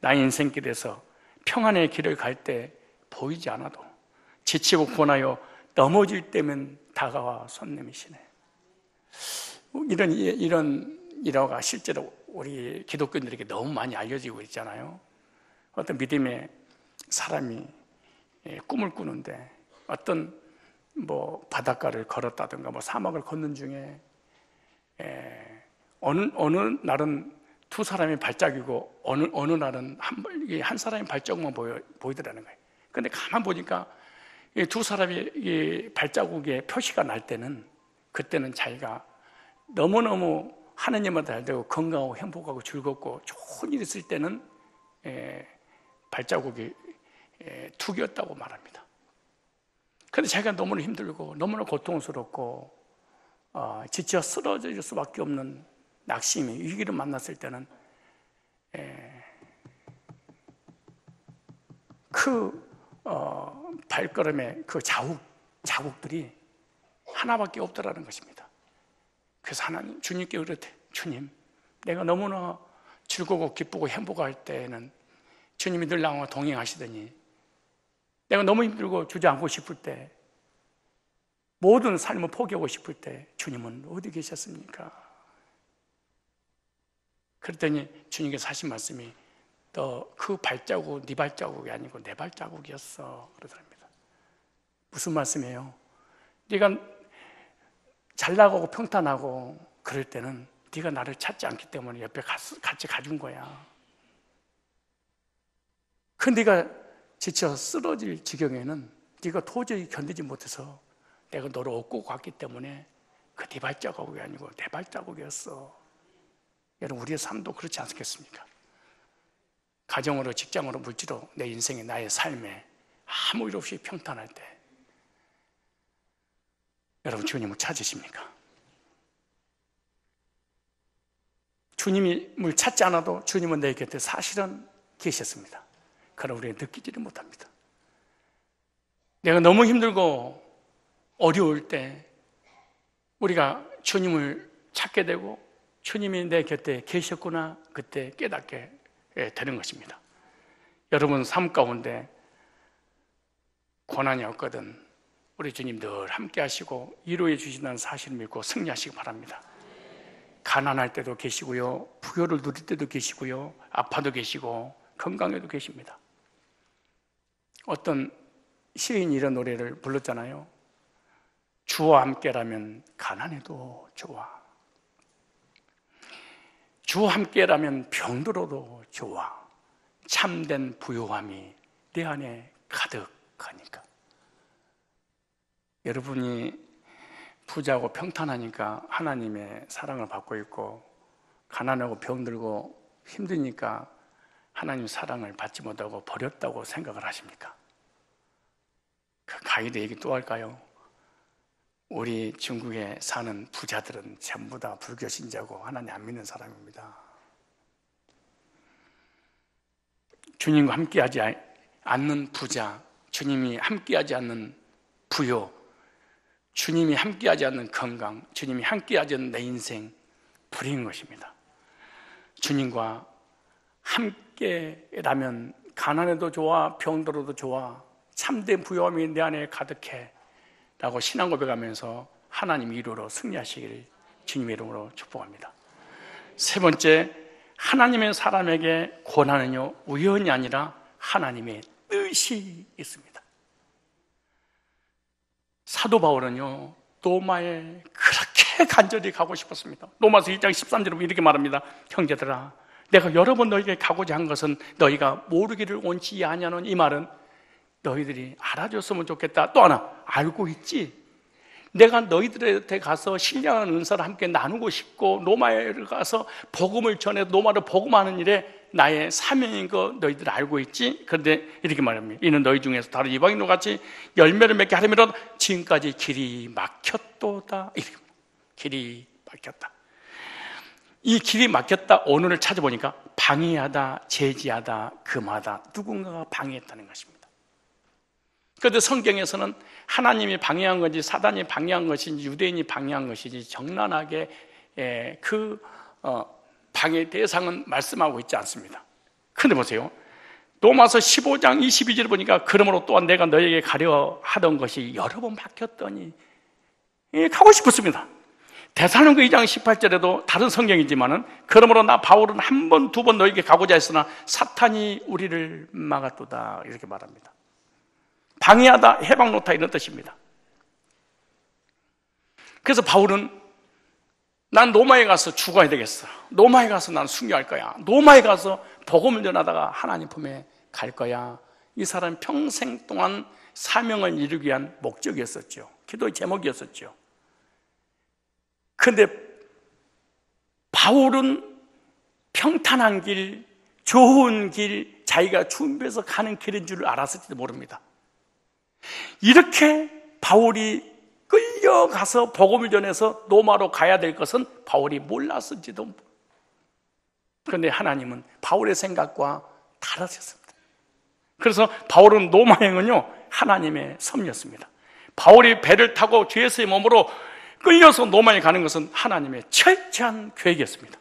나의 인생길에서 평안의 길을 갈 때 보이지 않아도 지치고 고나여 넘어질 때면 다가와 손 내미시네. 이런 일화가 실제로 우리 기독교인들에게 너무 많이 알려지고 있잖아요. 어떤 믿음의 사람이 꿈을 꾸는데 어떤 바닷가를 걸었다든가 사막을 걷는 중에 어느 날은 두 사람의 발자국이고 어느 날은 한 사람의 발자국만 보이더라는 거예요. 근데 가만 보니까 이 두 사람의 이 발자국에 표시가 날 때는, 그때는 자기가 너무너무 하느님한테 잘 되고 건강하고 행복하고 즐겁고 좋은 일이 있을 때는 발자국이 투기였다고 말합니다. 그런데 자기가 너무나 힘들고 너무나 고통스럽고 지쳐 쓰러질 수밖에 없는 낙심이, 위기를 만났을 때는 발걸음의 그 자국들이 하나밖에 없더라는 것입니다. 그래서 하나님, 주님께 그랬대. 주님, 내가 너무나 즐거고 기쁘고 행복할 때에는 주님이 늘 나와 동행하시더니, 내가 너무 힘들고 주저앉고 싶을 때, 모든 삶을 포기하고 싶을 때 주님은 어디 계셨습니까? 그랬더니 주님께서 하신 말씀이, 너 그 발자국 네 발자국이 아니고 내 발자국이었어, 그러더랍니다. 무슨 말씀이에요? 네가 잘 나가고 평탄하고 그럴 때는 네가 나를 찾지 않기 때문에 옆에 같이 가준 거야. 근데 네가 지쳐 쓰러질 지경에는 네가 도저히 견디지 못해서 내가 너를 업고 갔기 때문에 그 네 발자국이 아니고 내 발자국이었어. 여러분, 우리의 삶도 그렇지 않겠습니까? 가정으로, 직장으로, 물질로, 내 인생에, 나의 삶에 아무 일 없이 평탄할 때 여러분, 주님을 찾으십니까? 주님을 찾지 않아도 주님은 내 곁에 사실은 계셨습니다. 그러나 우리는 느끼지를 못합니다. 내가 너무 힘들고 어려울 때 우리가 주님을 찾게 되고 주님이 내 곁에 계셨구나, 그때 깨닫게 되는 것입니다. 여러분 삶 가운데 고난이 없거든 우리 주님 늘 함께 하시고 위로해 주신다는 사실을 믿고 승리하시기 바랍니다. 가난할 때도 계시고요, 부요를 누릴 때도 계시고요, 아파도 계시고 건강해도 계십니다. 어떤 시인이 이런 노래를 불렀잖아요. 주와 함께라면 가난해도 좋아, 주와 함께라면 병들어도 좋아, 참된 부요함이 내 안에 가득하니까. 여러분이 부자고 평탄하니까 하나님의 사랑을 받고 있고, 가난하고 병들고 힘드니까 하나님 사랑을 받지 못하고 버렸다고 생각을 하십니까? 그 가이드 얘기 또 할까요? 우리 중국에 사는 부자들은 전부 다 불교 신자고 하나님 안 믿는 사람입니다. 주님과 함께하지 않는 부자, 주님이 함께하지 않는 부요, 주님이 함께하지 않는 건강, 주님이 함께하지 않는 내 인생, 불행인 것입니다. 주님과 함께라면 가난해도 좋아, 병들어도 좋아, 참된 부요함이 내 안에 가득해 라고 신앙 고백하면서 하나님 이루로 승리하시기를 주님의 이름으로 축복합니다. 세 번째, 하나님의 사람에게 고난은요 우연이 아니라 하나님의 뜻이 있습니다. 사도 바울은요 로마에 그렇게 간절히 가고 싶었습니다. 로마서 1장 13절에 이렇게 말합니다. 형제들아, 내가 여러 번 너희에게 가고자 한 것은 너희가 모르기를 원치 아니하는, 이 말은 너희들이 알아줬으면 좋겠다. 또 하나, 알고 있지? 내가 너희들한테 가서 신령한 은사를 함께 나누고 싶고 로마에 가서 복음을 전해 로마로 복음하는 일에 나의 사명인 거 너희들 알고 있지? 그런데 이렇게 말합니다. 이는 너희 중에서 다른 이방인과 같이 열매를 맺게 하려면 지금까지 길이 막혔도다. 이렇게 길이 막혔다. 이 길이 막혔다 오늘을 찾아보니까 방해하다, 제지하다, 금하다, 누군가가 방해했다는 것입니다. 그런데 성경에서는 하나님이 방해한 건지 사단이 방해한 것인지 유대인이 방해한 것인지 정란하게 그 방해 대상은 말씀하고 있지 않습니다. 그런데 보세요, 로마서 15장 22절을 보니까 그러므로 또한 내가 너에게 가려 하던 것이 여러 번 막혔더니 가고 싶었습니다. 데살로니가 2장 18절에도 다른 성경이지만은 그러므로 나 바울은 한 번, 두 번 너에게 가고자 했으나 사탄이 우리를 막았도다 이렇게 말합니다. 방해하다, 해방 놓다 이런 뜻입니다. 그래서 바울은 난 로마에 가서 죽어야 되겠어. 로마에 가서 난 순교할 거야. 로마에 가서 복음을 전하다가 하나님 품에 갈 거야. 이 사람 평생 동안 사명을 이루기 위한 목적이었었죠. 기도의 제목이었었죠. 그런데 바울은 평탄한 길, 좋은 길, 자기가 준비해서 가는 길인 줄 알았을지도 모릅니다. 이렇게 바울이 끌려가서 복음을 전해서 로마로 가야 될 것은 바울이 몰랐을지도. 그런데 하나님은 바울의 생각과 다르셨습니다. 그래서 바울은 로마행은요 하나님의 섭리였습니다. 바울이 배를 타고 주 예수의 몸으로 끌려서 로마에 가는 것은 하나님의 철저한 계획이었습니다.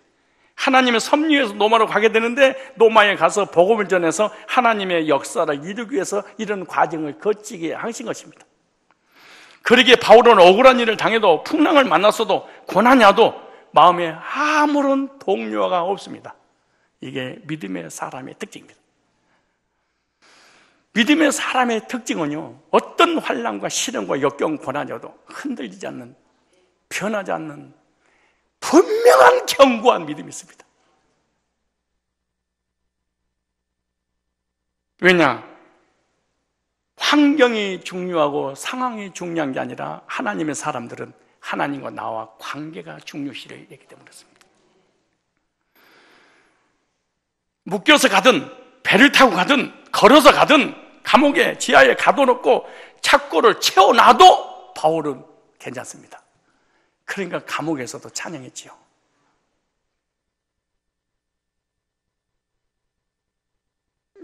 하나님의 섭리에서 로마로 가게 되는데 로마에 가서 복음을 전해서 하나님의 역사를 이루기 위해서 이런 과정을 거치게 하신 것입니다. 그러기에 바울은 억울한 일을 당해도 풍랑을 만났어도 고난이 와도 마음에 아무런 동요가 없습니다. 이게 믿음의 사람의 특징입니다. 믿음의 사람의 특징은요 어떤 환난과 시련과 역경 고난이 와도 흔들리지 않는, 변하지 않는 분명한 견고한 믿음이 있습니다. 왜냐? 환경이 중요하고 상황이 중요한 게 아니라 하나님의 사람들은 하나님과 나와 관계가 중요시를 얘기 때문에 그렇습니다. 묶여서 가든 배를 타고 가든 걸어서 가든 감옥에 지하에 가둬놓고 착고를 채워놔도 바울은 괜찮습니다. 그러니까 감옥에서도 찬양했지요.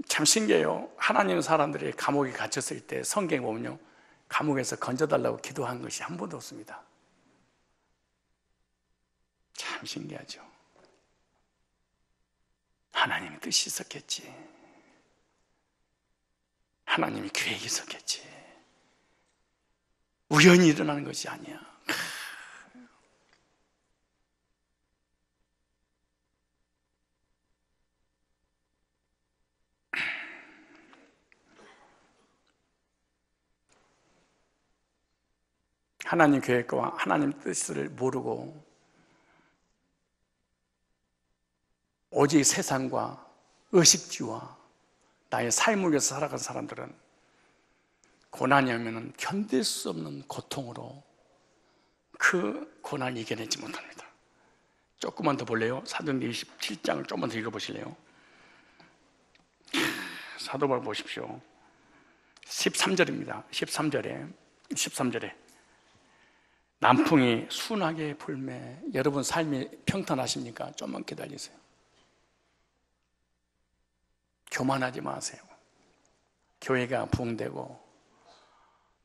참 신기해요. 하나님 사람들이 감옥에 갇혔을 때 성경에 보면요 감옥에서 건져달라고 기도한 것이 한 번도 없습니다. 참 신기하죠. 하나님의 뜻이 있었겠지. 하나님의 계획이 있었겠지. 우연히 일어나는 것이 아니야. 하나님 계획과 하나님 뜻을 모르고 오직 세상과 의식주와 나의 삶을 위해서 살아간 사람들은 고난이 오면 견딜 수 없는 고통으로 그 고난을 이겨내지 못합니다. 조금만 더 볼래요? 사도행전 27장을 조금만 더 읽어보실래요? 사도바울 보십시오. 13절입니다. 13절에 남풍이 순하게 불매. 여러분 삶이 평탄하십니까? 좀만 기다리세요. 교만하지 마세요. 교회가 부흥되고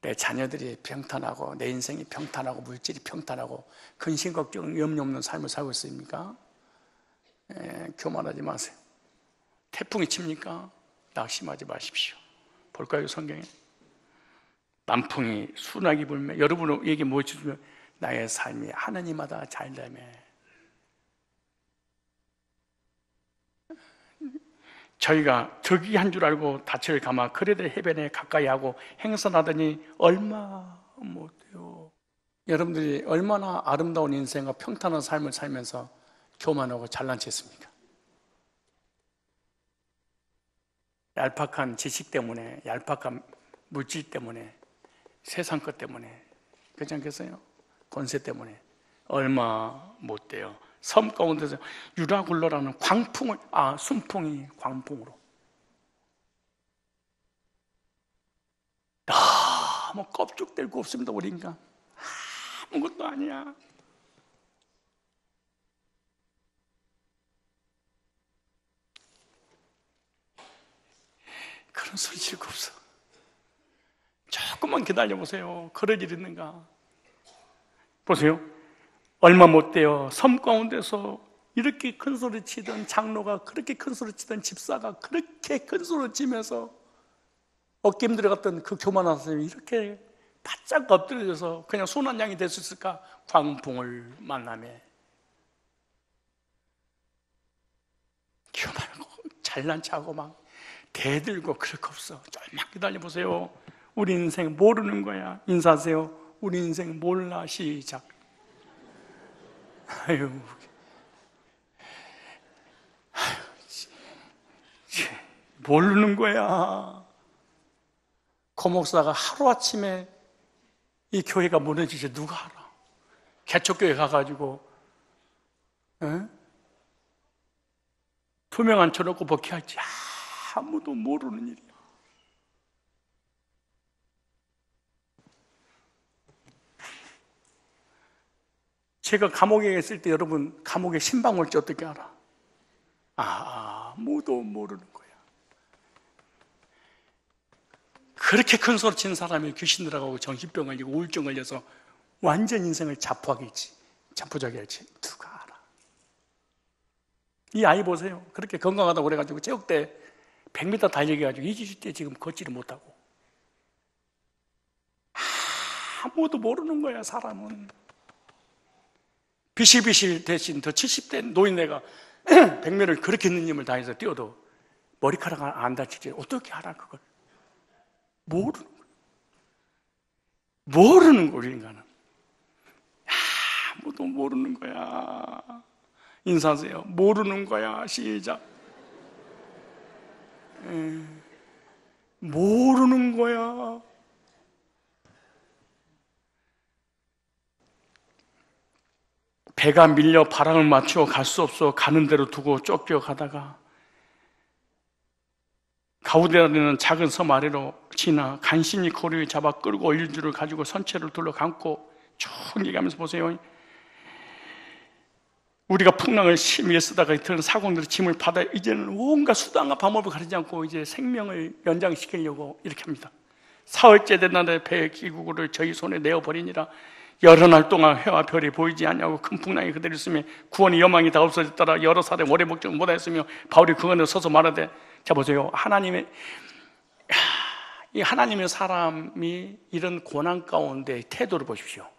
내 자녀들이 평탄하고 내 인생이 평탄하고 물질이 평탄하고 근심 걱정 염려 없는 삶을 살고 있습니까? 교만하지 마세요. 태풍이 칩니까? 낙심하지 마십시오. 볼까요, 성경에? 남풍이 순하게 불매. 여러분에게 무엇이죠? 나의 삶이 하나님마다 잘되매. 저희가 저기 한 줄 알고 닻을 감아 그레데 해변에 가까이 하고 행선하더니 얼마 못해요. 여러분들이 얼마나 아름다운 인생과 평탄한 삶을 살면서 교만하고 잘난 체했습니까? 얄팍한 지식 때문에, 얄팍한 물질 때문에, 세상 것 때문에, 그렇지 않겠어요? 권세 때문에 얼마 못돼요. 섬 가운데서 유라굴로라는 광풍을, 순풍이 광풍으로 너무 껍죽될 거 없습니다. 우리 인간 아무것도 아니야. 그런 소리 질 거 없어. 조금만 기다려보세요. 그럴 일 있는가? 보세요. 얼마 못 돼요. 섬 가운데서 이렇게 큰 소리 치던 장로가, 그렇게 큰 소리 치던 집사가 그렇게 큰 소리 치면서 어깨 힘들어갔던 그 교만한 선생님이 이렇게 바짝 엎드려져서 그냥 순한 양이 될 수 있을까? 광풍을 만나매. 교만하고 잘난 체하고 막 대들고 그럴 거 없어. 조금만 기다려보세요. 우리 인생 모르는 거야. 인사하세요. 우리 인생 몰라. 시작. 아유, 모르는 거야. 고목사가 하루아침에 이 교회가 무너지지 누가 알아? 개척교회 가가지고 투명한 쳐놓고 복귀할지 아무도 모르는 일이야. 제가 감옥에 있을 때 여러분 감옥에 신방 올지 어떻게 알아? 아무도 모르는 거야. 그렇게 큰 소리 치는 사람이 귀신 들어가고 정신병 걸리고 우울증 걸려서 완전 인생을 자포하겠지, 자포자기 할지 누가 알아? 이 아이 보세요. 그렇게 건강하다고 그래가지고 체육대 100m 달리기가지고 20대 지금 걷지를 못하고. 아무도 모르는 거야. 사람은 비실비실 대신 더 70대 노인네가 100m를 그렇게 있는 힘을 다해서 뛰어도 머리카락 안 다치지 어떻게 알아? 그걸 모르는 거야. 인간은 아무도 모르는 거야. 인사하세요. 모르는 거야. 시작. 모르는 거야. 배가 밀려 바람을 맞추어 갈 수 없어 가는 대로 두고 쫓겨가다가 가우데라는 작은 섬 아래로 지나 간신히 고리를 잡아 끌고 올릴 줄을 가지고 선체를 둘러 감고 쭉 얘기하면서 보세요. 우리가 풍랑을 심하게 쓰다가 이틀은 사공들의 짐을 받아 이제는 온갖 수단과 방법을 가리지 않고 이제 생명을 연장시키려고 이렇게 합니다. 사흘째 된 날에 배의 기구를 저희 손에 내어버리니라. 여러 날 동안 해와 별이 보이지 않냐고 큰 풍랑이 그대로 있으며 구원의 여망이 다 없어졌더라. 여러 사대 오래 목적 못하였으며 바울이 그 안에 서서 말하되, 자 보세요. 이 하나님의 사람이 이런 고난 가운데 태도를 보십시오.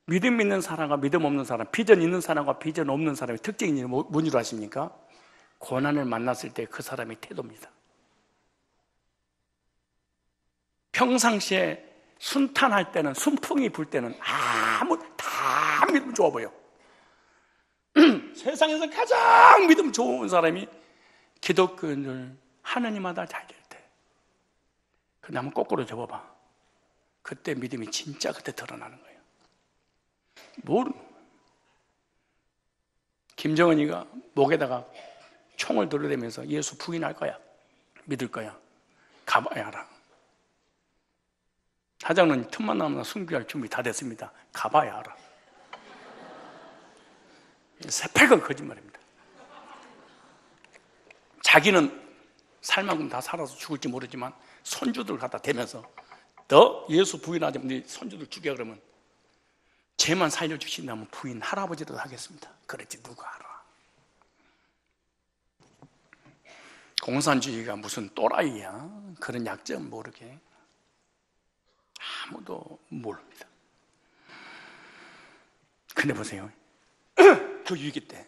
믿음 있는 사람과 믿음 없는 사람, 비전 있는 사람과 비전 없는 사람의 특징이 뭔지 아십니까? 고난을 만났을 때 그 사람의 태도입니다. 평상시에 순탄할 때는, 순풍이 불 때는 다 믿음 좋아 보여. 세상에서 가장 믿음 좋은 사람이 기독교인들 하나님마다 잘 될 때. 근데 한번 거꾸로 접어봐. 그때 믿음이 진짜 그때 드러나는 거예요. 김정은이가 목에다가 총을 들이대면서 예수 부인할 거야? 믿을 거야? 가봐야 알아. 사장은 틈만 나면 순교할 준비 다 됐습니다. 가봐야 알아. 새빨간 거짓말입니다. 자기는 살만큼 다 살아서 죽을지 모르지만 손주들 갖다 대면서 너 예수 부인하지 네 손주들 죽여 그러면 쟤만 살려주신다면 부인 할아버지라도 하겠습니다. 그랬지 누가 알아. 공산주의가 무슨 또라이야. 그런 약점 모르게 아무도 모릅니다. 근데 보세요. 그 위기 때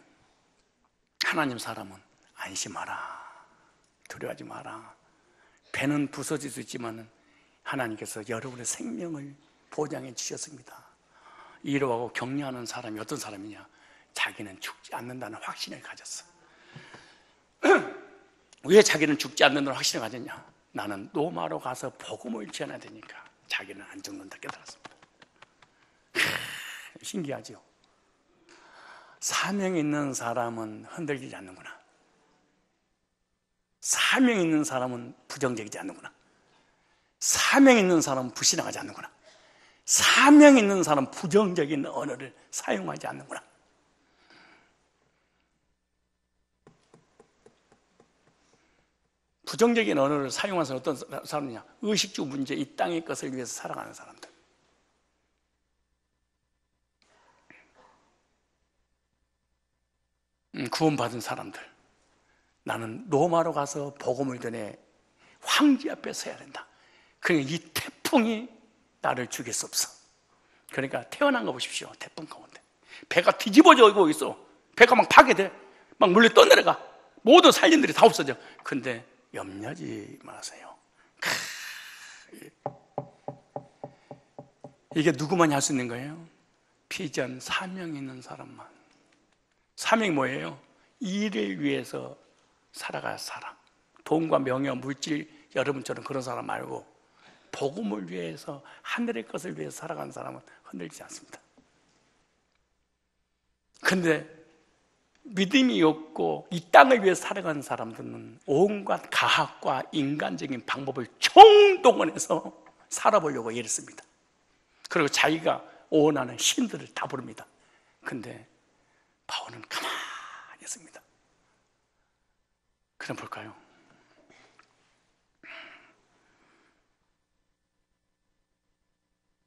하나님 사람은 안심하라, 두려워하지 마라. 배는 부서질 수 있지만 하나님께서 여러분의 생명을 보장해 주셨습니다. 이러하고 격려하는 사람이 어떤 사람이냐? 자기는 죽지 않는다는 확신을 가졌어. 왜 자기는 죽지 않는다는 확신을 가졌냐? 나는 로마로 가서 복음을 전해야 되니까 자기는 안 죽는다 깨달았습니다. 신기하죠? 사명 있는 사람은 흔들리지 않는구나. 사명 있는 사람은 부정적이지 않는구나. 사명 있는 사람은 불신앙하지 않는구나. 사명 있는 사람은 부정적인 언어를 사용하지 않는구나. 부정적인 언어를 사용하는 사람은 어떤 사람이냐? 의식주 문제, 이 땅의 것을 위해서 살아가는 사람들. 구원받은 사람들. 나는 로마로 가서 복음을 전해 황제 앞에 서야 된다. 그러니까 이 태풍이 나를 죽일 수 없어. 그러니까 태어난 거 보십시오. 태풍 가운데 배가 뒤집어지고 있어. 배가 막 파괴돼. 막 물에 떠내려가. 모든 살림들이 다 없어져. 근데 염려하지 마세요. 이게 누구만이 할 수 있는 거예요? 비전, 사명 있는 사람만. 사명이 뭐예요? 일을 위해서 살아갈 사람. 돈과 명예와 물질, 여러분처럼 그런 사람 말고 복음을 위해서, 하늘의 것을 위해서 살아가는 사람은 흔들리지 않습니다. 근데 믿음이 없고 이 땅을 위해서 살아가는 사람들은 온갖 가학과 인간적인 방법을 총동원해서 살아보려고 애를 씁니다. 그리고 자기가 원하는 신들을 다 부릅니다. 근데 바울은 가만히 있습니다. 그럼 볼까요?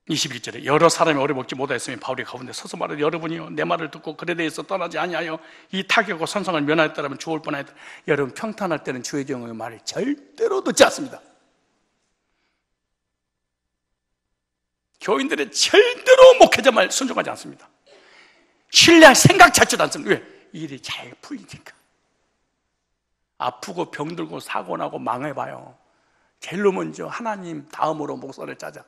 (21절에) 여러 사람이 오래 먹지 못하였으면 바울이 가운데 서서 말하되 여러분이요 내 말을 듣고 그에 대해서 떠나지 아니하여 이 타격과 선상을 면하였더라면 죽을 뻔하였다. 여러분 평탄할 때는 주의 종의 말을 절대로 듣지 않습니다. 교인들의 절대로 목회자 말 순종하지 않습니다. 신뢰할 생각 자체도 않습니다. 왜? 일이 잘 풀리니까. 아프고 병들고 사고나고 망해봐요. 제일로 먼저 하나님 다음으로 목소리를 짜자.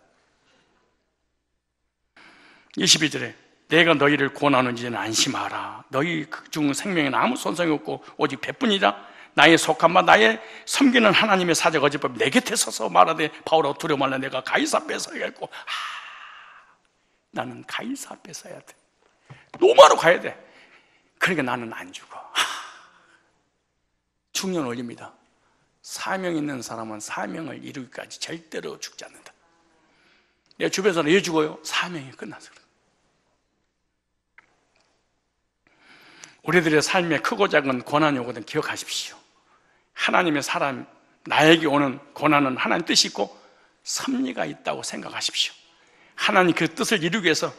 22절에 내가 너희를 구원하는지는 안심하라. 너희 중 생명에는 아무 손상이 없고 오직 배뿐이라. 나의 속한 바 나의 섬기는 하나님의 사자가 어젯밤 내 곁에 서서 말하되 바울아 두려워 말라. 내가 가이사 앞에 서야겠고 나는 가이사 앞에 서야 돼. 로마로 가야 돼. 그러니까 나는 안 죽어. 중요한 원리입니다. 사명 있는 사람은 사명을 이루기까지 절대로 죽지 않는다. 내 주변에서는 왜 죽어요? 사명이 끝나서 그래요. 우리들의 삶에 크고 작은 고난이 오거든 기억하십시오. 하나님의 사람, 나에게 오는 고난은 하나님 뜻이 있고 섭리가 있다고 생각하십시오. 하나님 그 뜻을 이루기 위해서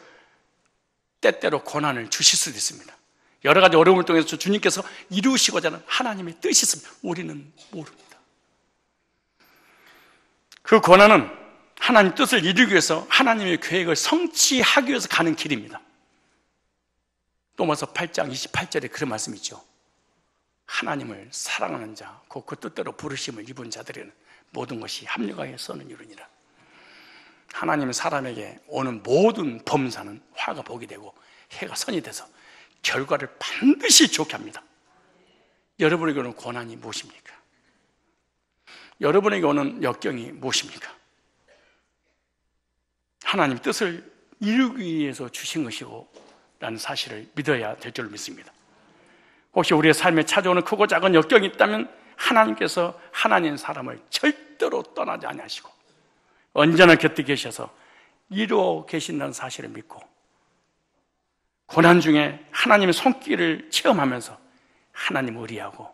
때때로 고난을 주실 수도 있습니다. 여러 가지 어려움을 통해서 주님께서 이루시고자 하는 하나님의 뜻이 있습니다. 우리는 모릅니다. 그 고난은 하나님 뜻을 이루기 위해서 하나님의 계획을 성취하기 위해서 가는 길입니다. 로마서 8장 28절에 그런 말씀이 있죠. 하나님을 사랑하는 자, 그 뜻대로 부르심을 입은 자들에는 모든 것이 합력하여 써는 이루니라. 하나님은 사람에게 오는 모든 범사는 화가 복이 되고 해가 선이 돼서 결과를 반드시 좋게 합니다. 여러분에게 오는 고난이 무엇입니까? 여러분에게 오는 역경이 무엇입니까? 하나님 뜻을 이루기 위해서 주신 것이고 라는 사실을 믿어야 될 줄 믿습니다. 혹시 우리의 삶에 찾아오는 크고 작은 역경이 있다면 하나님께서 하나님 사람을 절대로 떠나지 아니하시고 언제나 곁에 계셔서 이루어 계신다는 사실을 믿고 고난 중에 하나님의 손길을 체험하면서 하나님을 의리하고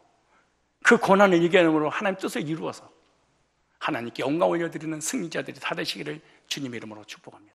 그 고난을 이겨내므로 하나님 뜻을 이루어서 하나님께 영광 올려드리는 승리자들이 다 되시기를 주님의 이름으로 축복합니다.